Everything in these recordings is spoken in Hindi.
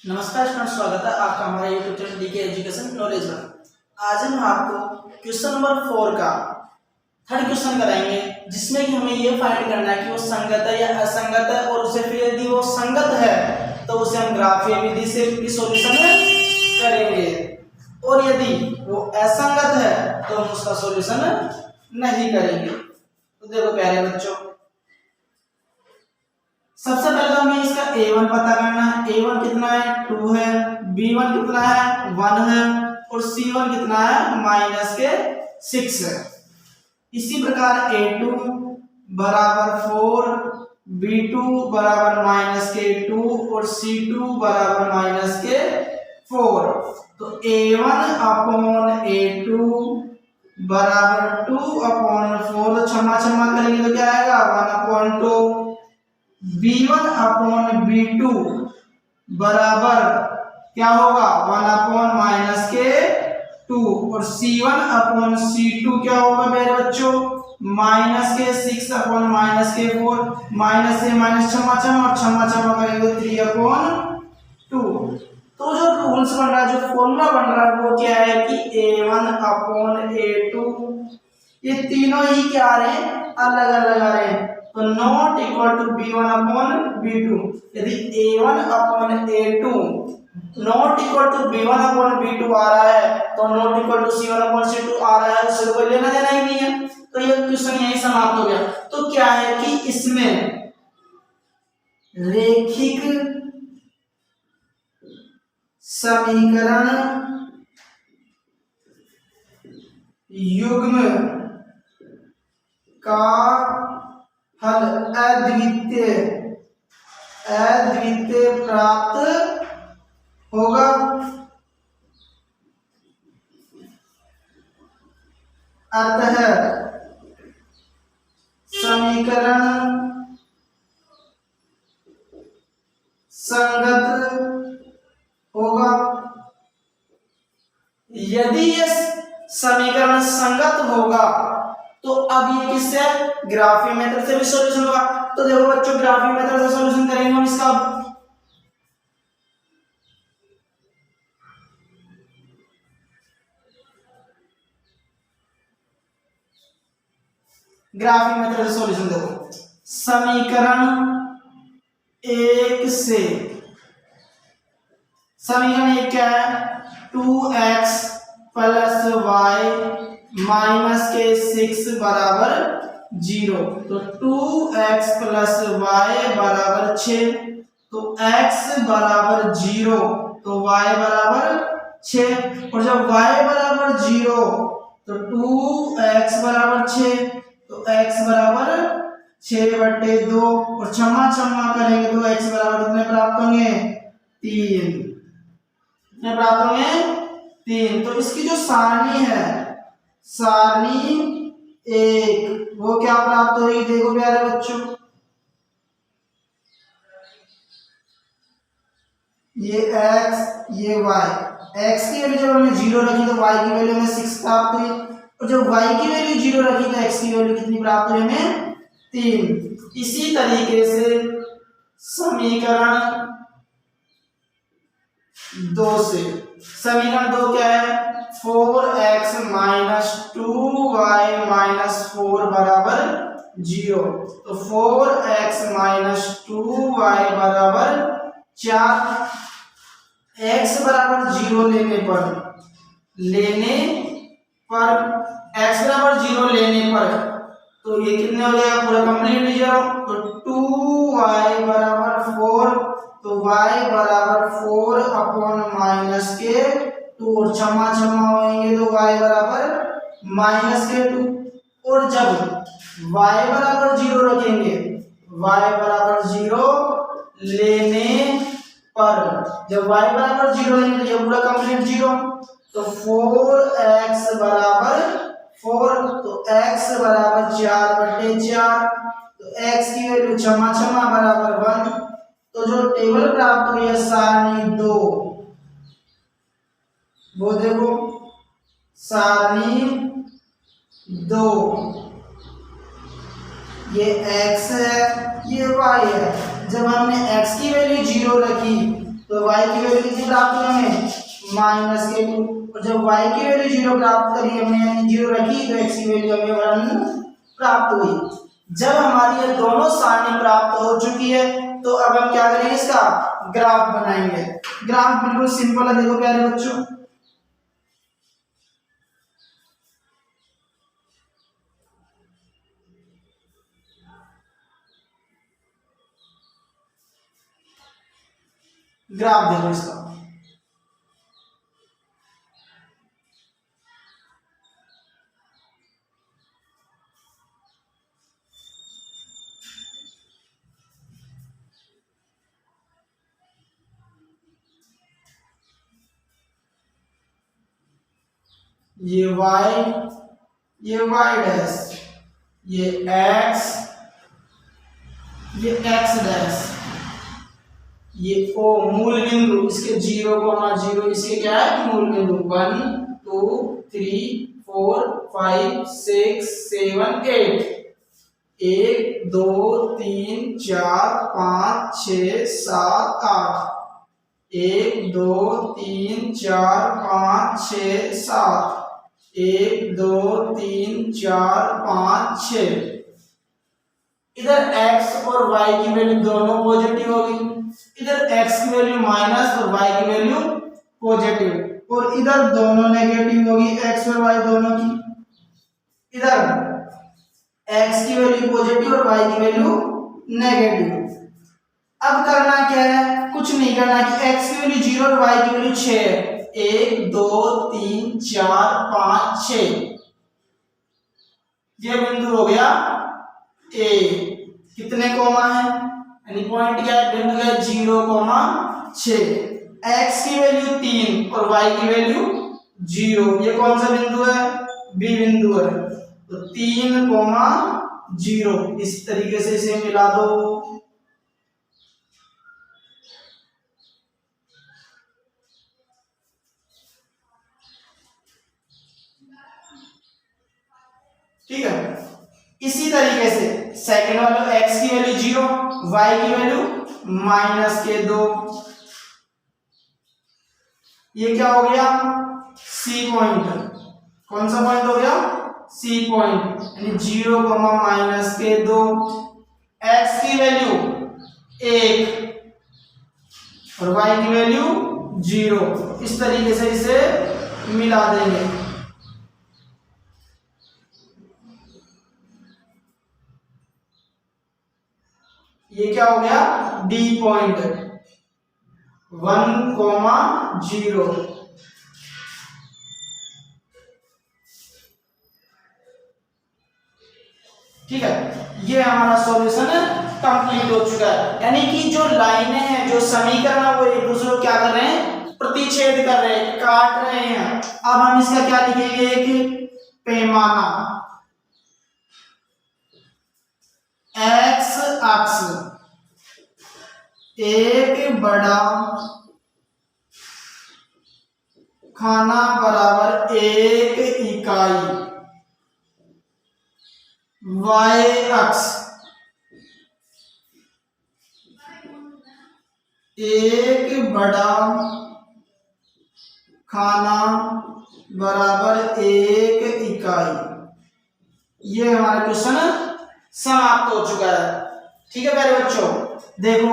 नमस्कार स्टूडेंट, स्वागत है आपका हमारे YouTube channel DK education knowledge में। आज हम आपको क्वेश्चन नंबर 4 का थर्ड क्वेश्चन कराएंगे, जिसमें कि हमें ये फाइंड करना है कि वो संगत है या असंगत है, और उसे फिर यदि वो संगत है तो उसे हम ग्राफीय विधि से सॉल्यूशन करेंगे, और यदि वो असंगत है तो हम उसका सॉल्यूशन नहीं करेंगे। तो देखो प्यारे बच्चों, सबसे पहले तो हमें इसका a1 पता करना है। a1 कितना है, 2 है। b1 कितना है, 1 है। और c1 कितना है, -6 है। इसी प्रकार a2 बराबर 4, b2 बराबर -2 और c2 बराबर -4। तो a1 अपॉन a2 बराबर 2/4। तो क्षमा करेंगे तो क्या आएगा, 1/2। b1 अपॉन b2 बराबर क्या होगा, 1/-2। और c1 अपॉन c2 क्या होगा मेरे बच्चों, -6 अपॉन -4। माइनस से माइनस क्षमा और करेंगे 3/2। तो जो रूल्स बन रहा है, जो फॉर्मूला बन रहा है, वो क्या है कि a1 अपॉन a2, ये तीनों ही क्या आ रहे हैं, अलग अलग आ रहे हैं। तो not equal to b1 upon b2। यदि a1 upon a2 not equal to b1 upon b2 आ रहा है, तो not equal to c1 upon c2 आ रहा है, उससे कोई लेना देना ही नहीं है। तो ये क्वेश्चन यही समाप्त हो गया। तो क्या है कि इसमें रैखिक समीकरण युग्म का हल अद्वितीय प्राप्त होगा। अतः समीकरण संगत होगा। यदि ये समीकरण संगत होगा तो अब ये किससे, ग्राफीय मेथड से भी सॉल्यूशन होगा। तो देखो बच्चों, ग्राफीय मेथड से सॉल्यूशन करेंगे हम इसका। ग्राफीय मेथड से सॉल्यूशन देखो, समीकरण 1 से, समीकरण 1 क्या है, 2x प्लस y -6 बराबर 0। तो 2x प्लस y बराबर 6। तो x बराबर 0 तो y बराबर 6। और जब y बराबर 0 तो 2x बराबर 6, तो x बराबर 6/2। और क्षमा करेंगे तो x बराबर कितने प्राप्त होंगे, 3। कितने प्राप्त होंगे, 3। तो इसकी जो सारणी है, सारणी 1, वो क्या प्राप्त होगी, देखो प्यारे बच्चों, ये x ये y। x की वैल्यू जब हमने 0 रखी तो y की वैल्यू हमें 6 प्राप्त हुई, और जब y की वैल्यू 0 रखी तो x की वैल्यू कितनी प्राप्त हुई हमें, 3। इसी तरीके से समीकरण 2 से, समीकरण 2 क्या है, 4x - 2y - 4 बराबर 0। तो 4x - 2y बराबर 4। x बराबर 0 लेने पर x बराबर 0 लेने पर तो ये कितने हो जाएगा, पूरा कंप्लीट लीजिए। तो 2y बराबर 4, तो y बराबर 4 अपॉन -2। और क्षमा होंगे तो y बराबर -2। और जब y बराबर 0 रखेंगे, y बराबर 0 लेने पर, जब y बराबर 0 लेंगे तो पूरा कंप्लीट 0। तो 4x बराबर 4, तो x बराबर 4/4। तो x की वैल्यू क्षमा बराबर 1। तो जो टेबल प्राप्त हुई है सारणी 2, वो देखो, सारणी 2, ये x है, ये y है। जब हमने x की वैल्यू 0 रखी तो y की वैल्यू कितनी प्राप्त हुई हमें -k2। और जब y की वैल्यू 0 प्राप्त करी हमने यानी 0 रखी तो x की वैल्यू हमें 1 प्राप्त हुई। जब हमारी ये दोनों सारणी प्राप्त हो चुकी है तो अब हम क्या करेंगे, इसका ग्राफ बनाएंगे। ग्राफ बिल्कुल सिंपल है, देखो प्यारे बच्चों। ग्राफ देखो इसका, ये y डैश, ये x, ये x डैश, ये o मूल बिंदु, इसके 0,0 इसके क्या है मूल बिंदु 1 2 3 4 5 6 7 8 1 2 3 4 5 6 7 8 1 2 3 4 5 6 7 1 2 3 4 5 6। इधर x और y की वैल्यू दोनों पॉजिटिव होगी, इधर x की वैल्यू माइनस और y की वैल्यू पॉजिटिव, और इधर दोनों नेगेटिव होगी x और y दोनों की। इधर x की वैल्यू पॉजिटिव और y की वैल्यू नेगेटिव। अब करना क्या है, कुछ नहीं करना कि x की वैल्यू 0 और y की वैल्यू 6 है। 1 2 3 4 5 6 ये बिंदु हो गया A। कितने कोमा है यानी पॉइंट क्या है, बिंदु है 0,6। x की वैल्यू 3 और y की वैल्यू 0, ये कौन सा बिंदु है B बिंदु है। तो 3,0 इस तरीके से इसे मिला दो। ठीक है, इसी तरीके से सेकंड वाले x की वैल्यू 0, y की वैल्यू -2, ये क्या हो गया C पॉइंट। कौन सा पॉइंट हो गया C पॉइंट, यानी 0, -2। x की वैल्यू 1 और y की वैल्यू 0, इस तरीके से इसे मिला देंगे। ये क्या हो गया D पॉइंट 1,0। ठीक है, ये हमारा सॉल्यूशन कंप्लीट हो चुका है। यानी कि जो लाइनें हैं, जो समीकरण है, वो एक दूसरे को क्या कर रहे हैं, प्रतिच्छेद कर रहे हैं, काट रहे हैं। अब हम इसका क्या लिखेंगे, एक पैमाना, x अक्ष एक बड़ा खाना बराबर 1 इकाई, y अक्ष एक बड़ा खाना बराबर 1 इकाई। ये हमारा क्वेश्चन समाप्त हो चुका है। ठीक है प्यारे बच्चों, देखो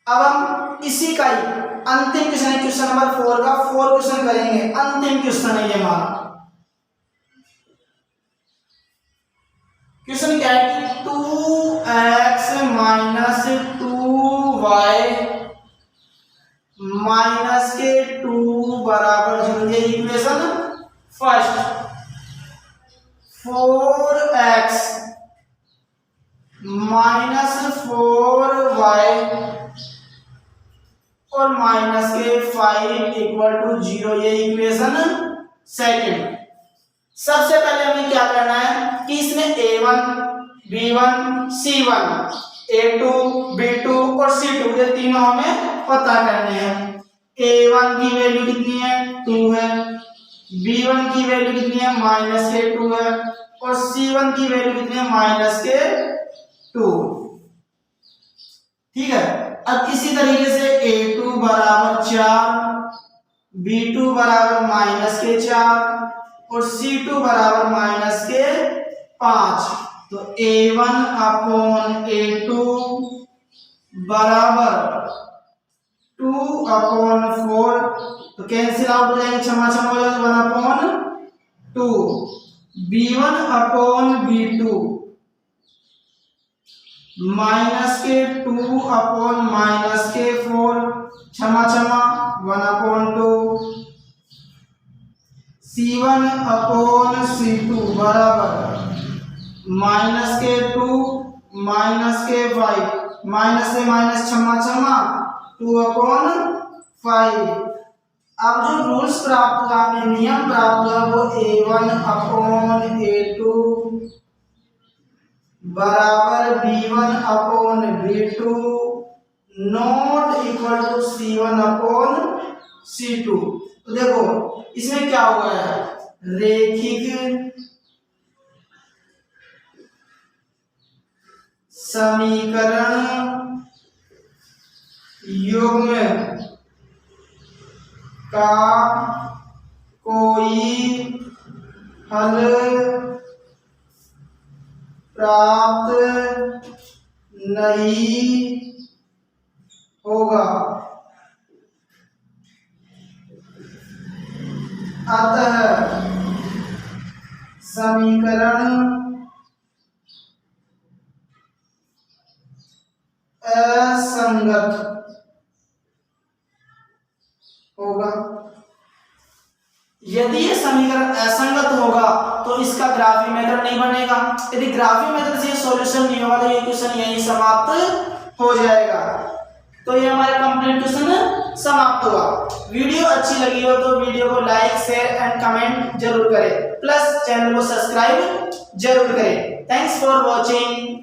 अब हम इसी का ही अंतिम क्वेश्चन है, क्वेश्चन नंबर 4 का 4 क्वेश्चन करेंगे। अंतिम क्वेश्चन है ये हमारा। क्वेश्चन क्या है कि 2x - 2y -2 बराबर 0, ये इक्वेशन फर्स्ट। 4x -4y और -5 = 0, ये इक्वेशन सेकंड। सबसे पहले हमें क्या करना है कि इसमें a1 b1 c1 a2 b2 और c2 ये तीनों हमें पता करने हैं। a1 की वैल्यू कितनी है 2 है, b1 की वैल्यू कितनी है -2 है और c1 की वैल्यू कितनी है -2। ठीक है। अब इसी तरीके से a2 बराबर 4, b2 बराबर -4 और c2 बराबर -5। तो a1 अपॉन a2 बराबर 2 अपॉन 4, तो कैंसिल आउट हो जाएंगे, क्षमा क्षमा हो जाएगा, 1 upon 2। b1 upon b2 -2 upon -4, क्षमा क्षमा 1 अपॉन 2। c1 अपॉन c2 बराबर -2 -5, माइनस से माइनस क्षमा क्षमा 2 अपॉन 5। अब जो रूल्स प्राप्त हुआ, हमें नियम प्राप्त हुआ वो a1 अपॉन a2 बराबर b1 upon b2 not equal to c1 upon c2। तो देखो इसमें क्या हुआ है, रेखिक समीकरण युग्म का कोई हल प्राप्त नहीं होगा, अतः समीकरण असंगत होगा। यदि ये समीकरण असंगत होगा तो इसका ग्राफी मेथड नहीं बनेगा। यदि ग्राफी मेथड से सॉल्यूशन नहीं होगा तो ये क्वेश्चन यहीं समाप्त हो जाएगा। तो ये हमारा कंप्लीट क्वेश्चन समाप्त हुआ। वीडियो अच्छी लगी हो तो वीडियो को लाइक शेयर एंड कमेंट जरूर करें, प्लस चैनल को सब्सक्राइब जरूर करें। Thanks for watching.